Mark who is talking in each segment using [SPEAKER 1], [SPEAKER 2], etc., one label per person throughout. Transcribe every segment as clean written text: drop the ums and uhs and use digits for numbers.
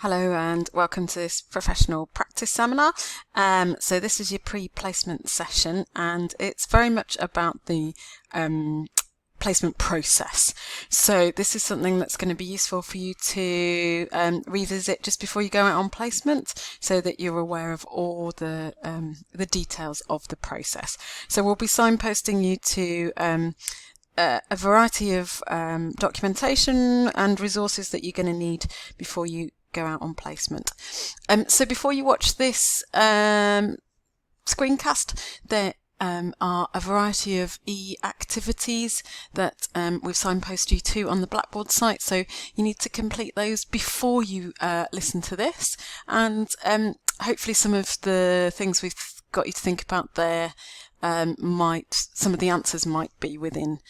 [SPEAKER 1] Hello and welcome to this professional practice seminar. So this is your pre-placement session and it's very much about the placement process. So this is something that's going to be useful for you to revisit just before you go out on placement so that you're aware of all the details of the process. So we'll be signposting you to a variety of documentation and resources that you're going to need before you go out on placement. So before you watch this screencast, there are a variety of e-activities that we've signposted you to on the Blackboard site, so you need to complete those before you listen to this, and hopefully some of the things we've got you to think about there some of the answers might be within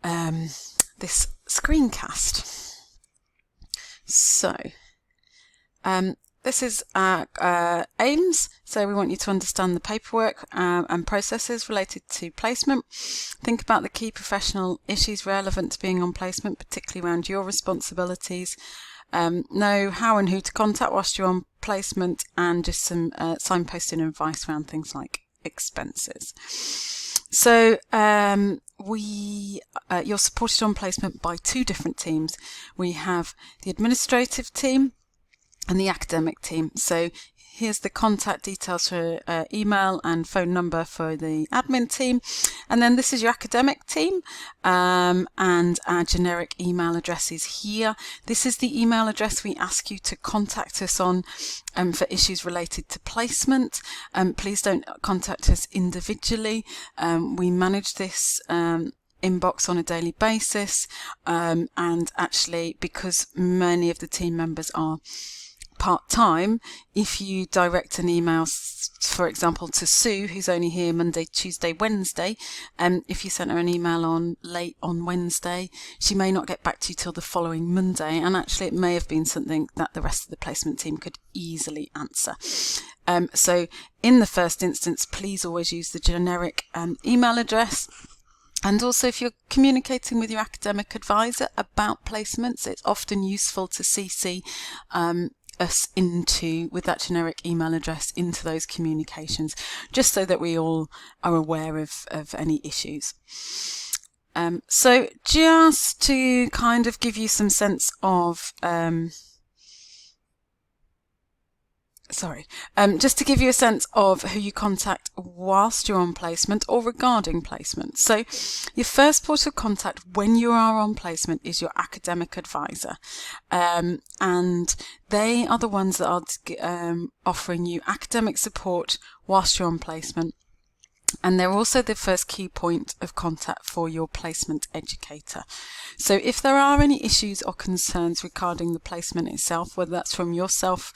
[SPEAKER 1] this screencast. So, this is our aims. So we want you to understand the paperwork and processes related to placement. Think about the key professional issues relevant to being on placement, particularly around your responsibilities. Know how and who to contact whilst you're on placement, and just some signposting advice around things like expenses. So you're supported on placement by two different teams. We have the administrative team and the academic team. So here's the contact details for email and phone number for the admin team. And then this is your academic team, and our generic email address is here. This is the email address we ask you to contact us on for issues related to placement. Please don't contact us individually. We manage this inbox on a daily basis, and actually, because many of the team members are part-time, if you direct an email, for example, to Sue, who's only here Monday, Tuesday, Wednesday, if you sent her an email late on Wednesday, she may not get back to you till the following Monday, and actually it may have been something that the rest of the placement team could easily answer. So in the first instance, please always use the generic email address. And also, if you're communicating with your academic advisor about placements, it's often useful to CC us with that generic email address into those communications, just so that we all are aware of any issues. So just to kind of give you some sense of just to give you a sense of who you contact whilst you're on placement or regarding placement. So your first port of contact when you are on placement is your academic advisor, and they are the ones that are offering you academic support whilst you're on placement. And they're also the first key point of contact for your placement educator. So if there are any issues or concerns regarding the placement itself, whether that's from yourself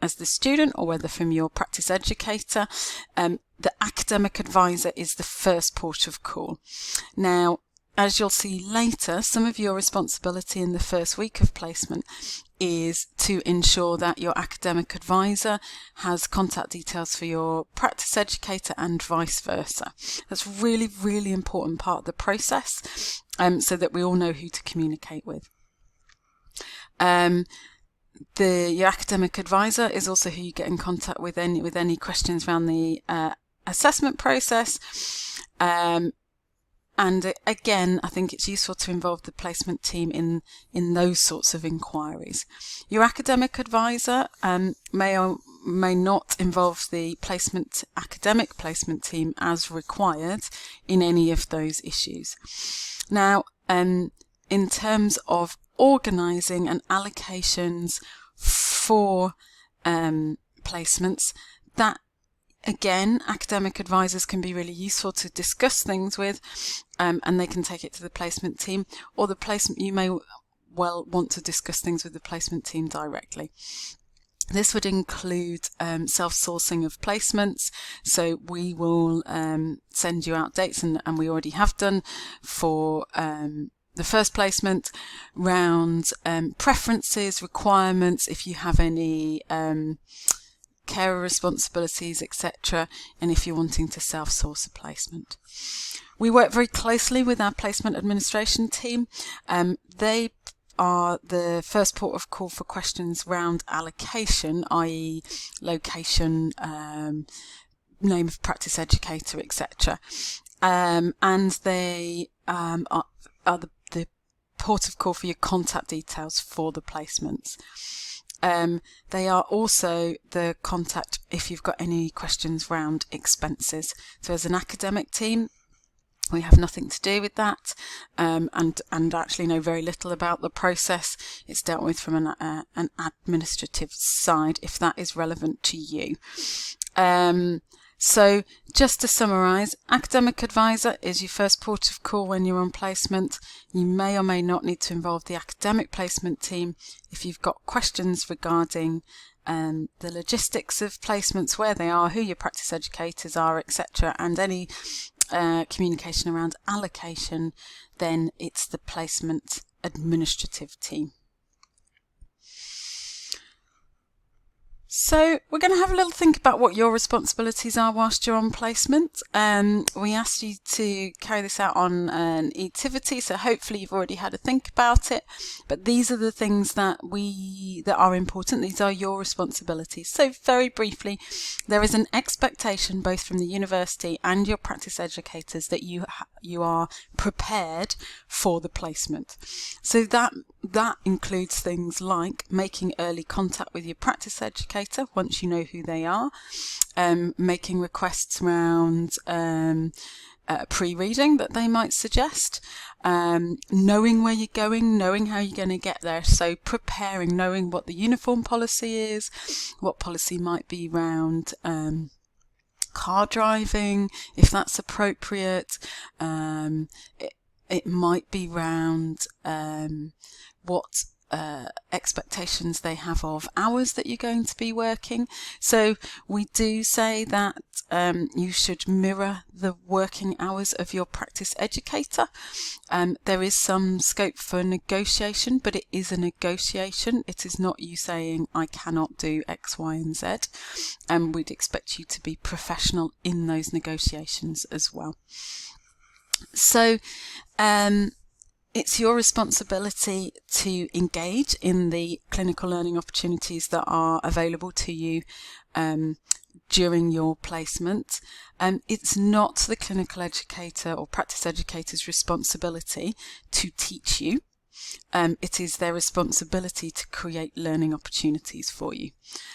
[SPEAKER 1] as the student or whether from your practice educator, the academic advisor is the first port of call. Now, as you'll see later, some of your responsibility in the first week of placement is to ensure that your academic advisor has contact details for your practice educator and vice versa. That's really, really important part of the process, so that we all know who to communicate with. Your academic advisor is also who you get in contact with any questions around the assessment process. And again, I think it's useful to involve the placement team in those sorts of inquiries. Your academic advisor may or may not involve the academic placement team as required in any of those issues. Now, in terms of organising and allocations for placements, that again, academic advisors can be really useful to discuss things with, and they can take it to the placement team, or you may well want to discuss things with the placement team directly. This would include self-sourcing of placements, so we will send you out dates, and we already have done for the first placement, round preferences, requirements, if you have any carer responsibilities, etc., and if you're wanting to self-source a placement. We work very closely with our placement administration team. They are the first port of call for questions around allocation, i.e. location, name of practice educator, etc. And they are the port of call for your contact details for the placements. They are also the contact if you've got any questions around expenses. So as an academic team, we have nothing to do with that, and actually know very little about the process. It's dealt with from an administrative side, if that is relevant to you. So just to summarise, academic advisor is your first port of call when you're on placement. You may or may not need to involve the academic placement team if you've got questions regarding the logistics of placements, where they are, who your practice educators are, etc., and any communication around allocation. Then it's the placement administrative team. So we're going to have a little think about what your responsibilities are whilst you're on placement. We asked you to carry this out on an eTivity, so hopefully you've already had a think about it. But these are the things that are important. These are your responsibilities. So very briefly, there is an expectation both from the university and your practice educators that you are prepared for the placement. So that includes things like making early contact with your practice educator once you know who they are, making requests around pre-reading that they might suggest, knowing where you're going, knowing how you're going to get there, so preparing, knowing what the uniform policy is, what policy might be around car driving, if that's appropriate. It might be around what expectations they have of hours that you're going to be working. So we do say that you should mirror the working hours of your practice educator. There is some scope for negotiation, but it is a negotiation. It is not you saying I cannot do X, Y and Z. We'd expect you to be professional in those negotiations as well. So it's your responsibility to engage in the clinical learning opportunities that are available to you during your placement. It's not the clinical educator or practice educator's responsibility to teach you. It is their responsibility to create learning opportunities for you.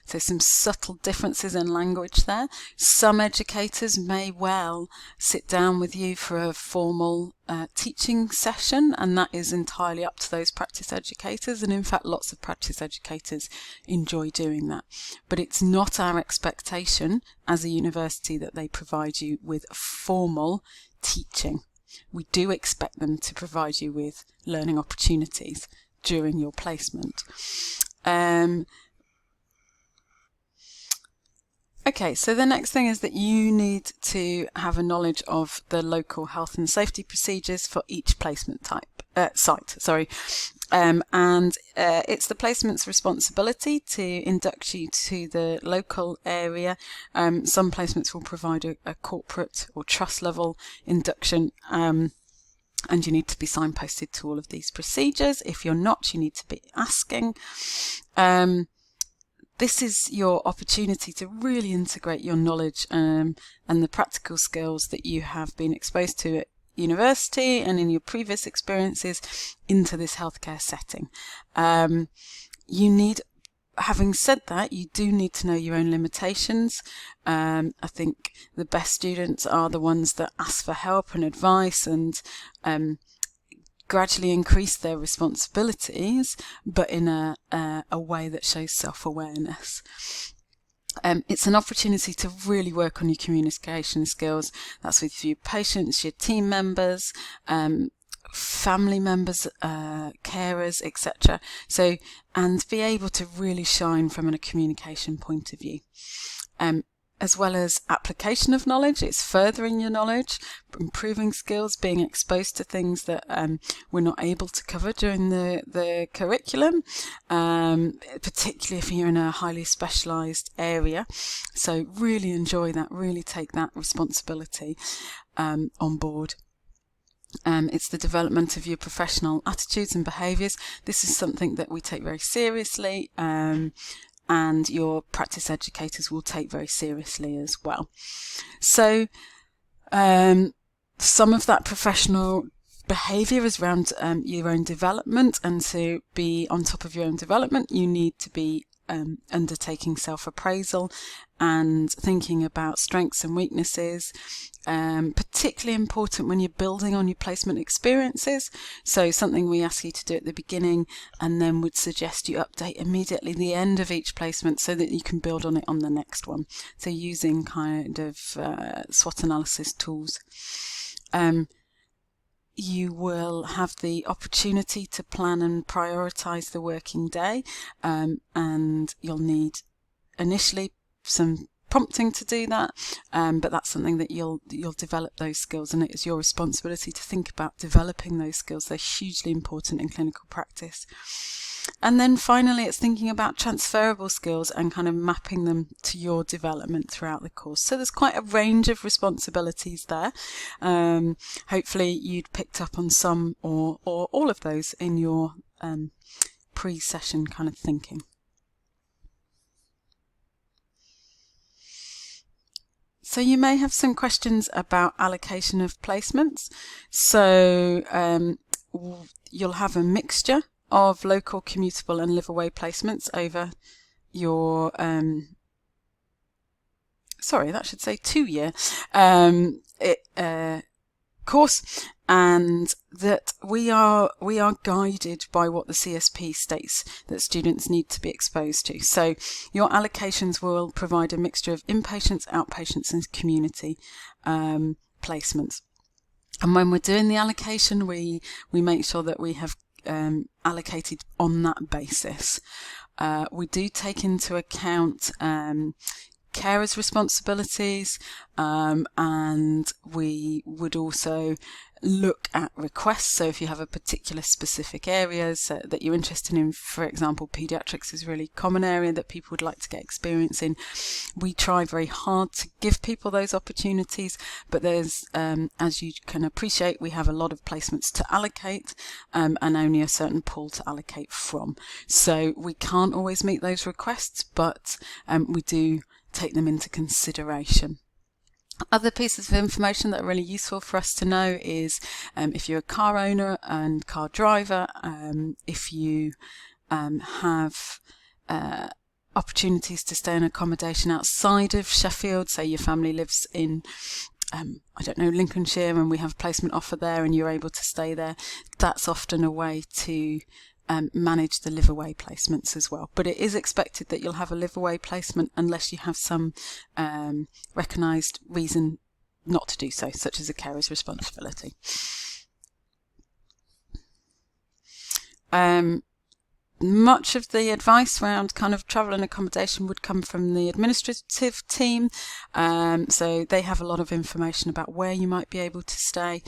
[SPEAKER 1] So some subtle differences in language there. Some educators may well sit down with you for a formal teaching session, and that is entirely up to those practice educators, and in fact lots of practice educators enjoy doing that. But it's not our expectation as a university that they provide you with formal teaching. We do expect them to provide you with learning opportunities during your placement. Okay, so the next thing is that you need to have a knowledge of the local health and safety procedures for each placement site. It's the placement's responsibility to induct you to the local area. Some placements will provide a corporate or trust level induction, and you need to be signposted to all of these procedures. If you're not, you need to be asking. This is your opportunity to really integrate your knowledge and the practical skills that you have been exposed to at university and in your previous experiences into this healthcare setting. Having said that, you do need to know your own limitations. I think the best students are the ones that ask for help and advice and gradually increase their responsibilities, but in a way that shows self-awareness. It's an opportunity to really work on your communication skills. That's with your patients, your team members, family members, carers, etc. And be able to really shine from a communication point of view. As well as application of knowledge, it's furthering your knowledge, improving skills, being exposed to things that we're not able to cover during the curriculum, particularly if you're in a highly specialised area. So really enjoy that, really take that responsibility on board. It's the development of your professional attitudes and behaviours. This is something that we take very seriously, and your practice educators will take very seriously as well. So some of that professional behaviour is around your own development, and to be on top of your own development you need to be undertaking self-appraisal and thinking about strengths and weaknesses, particularly important when you're building on your placement experiences. So something we ask you to do at the beginning and then would suggest you update immediately the end of each placement so that you can build on it on the next one. So using kind of SWOT analysis tools. You will have the opportunity to plan and prioritize the working day, and you'll need initially some prompting to do that, but that's something that you'll develop those skills, and it is your responsibility to think about developing those skills. They're hugely important in clinical practice. And then finally, it's thinking about transferable skills and kind of mapping them to your development throughout the course. So there's quite a range of responsibilities there. Hopefully you'd picked up on some or all of those in your pre-session kind of thinking. So you may have some questions about allocation of placements. So you'll have a mixture of local, commutable and live-away placements over your, sorry, that should say 2-year course, and that we are guided by what the CSP states that students need to be exposed to. So your allocations will provide a mixture of inpatients, outpatients and community placements. And when we're doing the allocation, we make sure that we have allocated on that basis. We do take into account carers' responsibilities, and we would also look at requests. So if you have a particular specific areas that you're interested in, for example, paediatrics is a really common area that people would like to get experience in, we try very hard to give people those opportunities, but there's, as you can appreciate, we have a lot of placements to allocate, and only a certain pool to allocate from. So we can't always meet those requests, but we do take them into consideration. Other pieces of information that are really useful for us to know is if you're a car owner and car driver, if you have opportunities to stay in accommodation outside of Sheffield, say your family lives in I don't know, Lincolnshire, and we have a placement offer there and you're able to stay there, that's often a way to manage the live-away placements as well. But it is expected that you'll have a live-away placement unless you have some recognised reason not to do so, such as a carer's responsibility. Much of the advice around kind of travel and accommodation would come from the administrative team, so they have a lot of information about where you might be able to stay.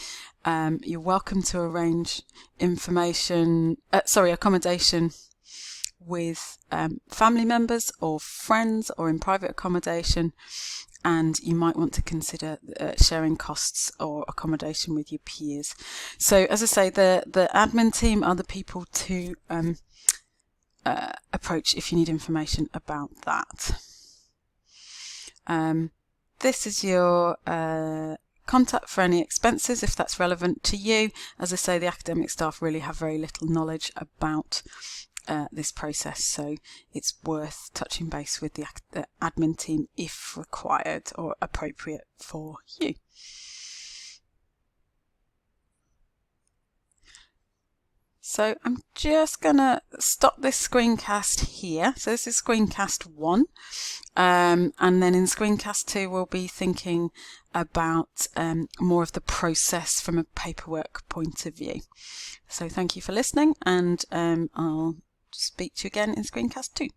[SPEAKER 1] You're welcome to arrange accommodation with family members or friends or in private accommodation, and you might want to consider sharing costs or accommodation with your peers. So as I say, the admin team are the people to approach if you need information about that. This is your contact for any expenses if that's relevant to you. As I say, the academic staff really have very little knowledge about this process, so it's worth touching base with the admin team if required or appropriate for you. So I'm just going to stop this screencast here. So this is screencast 1, and then in screencast 2 we'll be thinking about more of the process from a paperwork point of view. So thank you for listening, and I'll speak to you again in screencast 2.